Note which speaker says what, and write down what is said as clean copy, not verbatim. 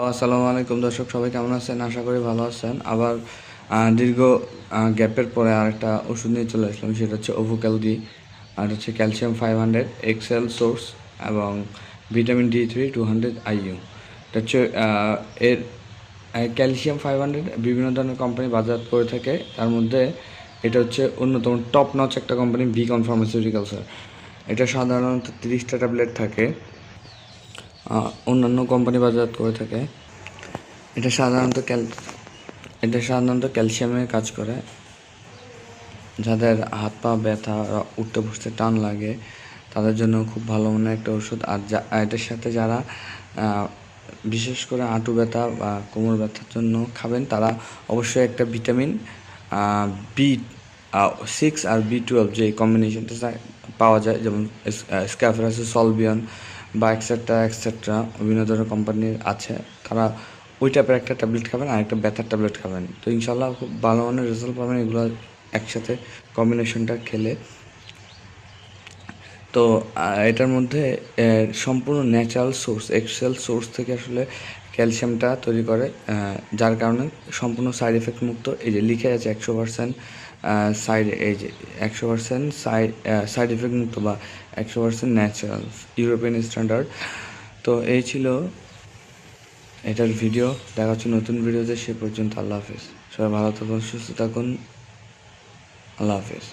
Speaker 1: আসসালামু আলাইকুম দর্শক, সবাই কেমন আছেন? আশা করি ভালো আছেন। আবার দীর্ঘ গ্যাপের পরে আরেকটা ওষুধ নিয়ে চলে আসলাম, সেটা হচ্ছে ওভোক্যালডি। আর হচ্ছে ক্যালসিয়াম 500 এক্সেল সোর্স এবং ভিটামিন D3 200 IU। এটা হচ্ছে এর ক্যালসিয়াম 500 বিভিন্ন ধরনের কোম্পানি বাজার করে থাকে। তার মধ্যে এটা হচ্ছে অন্যতম টপ নচ একটা কোম্পানি, ভিকন ফার্মাসিউটিক্যালসের। এটা সাধারণত 30টা ট্যাবলেট থাকে, অন্যান্য কোম্পানি বাজার করে থাকে। এটা সাধারণত ক্যালসিয়ামের কাজ করে। যাদের হাত পা ব্যথা, উঠতে বসতে টান লাগে, তাদের জন্য খুব ভালো মানের একটা ওষুধ। আর এটার সাথে যারা বিশেষ করে হাঁটু ব্যথা বা কোমর ব্যথার জন্য খাবেন, তারা অবশ্যই একটা ভিটামিন B6 আর B12 যে কম্বিনেশনটা পাওয়া যায়, যেমন স্ক্যাফরাসের সলবিয়ন বা এক্সেট্রা এক্সেট্রা বিভিন্ন ধরনের কোম্পানির আছে, তারা ওই টাইপের একটা ট্যাবলেট খাবেন আর একটা ব্যথার ট্যাবলেট খাবেন। তো ইনশাল্লাহ খুব ভালো মানের রেজাল্ট পাবেন এগুলো একসাথে কম্বিনেশনটা খেলে। তো এটার মধ্যে সম্পূর্ণ ন্যাচারাল সোর্স, এক্সেল সোর্স থেকে আসলে ক্যালসিয়ামটা তৈরি করে, যার কারণে সম্পূর্ণ সাইড এফেক্ট মুক্ত। এই যে লিখে আছে 100% সাইড, এই যে 100% সাইড এফেক্ট মুক্ত বা 100% ন্যাচারাল, ইউরোপিয়ান স্ট্যান্ডার্ড। তো এই ছিল এটার ভিডিও। দেখা হচ্ছে নতুন ভিডিওতে, সে পর্যন্ত আল্লাহ হাফেজ। সবাই ভালো থাকুন, সুস্থ থাকুন। আল্লাহ হাফেজ।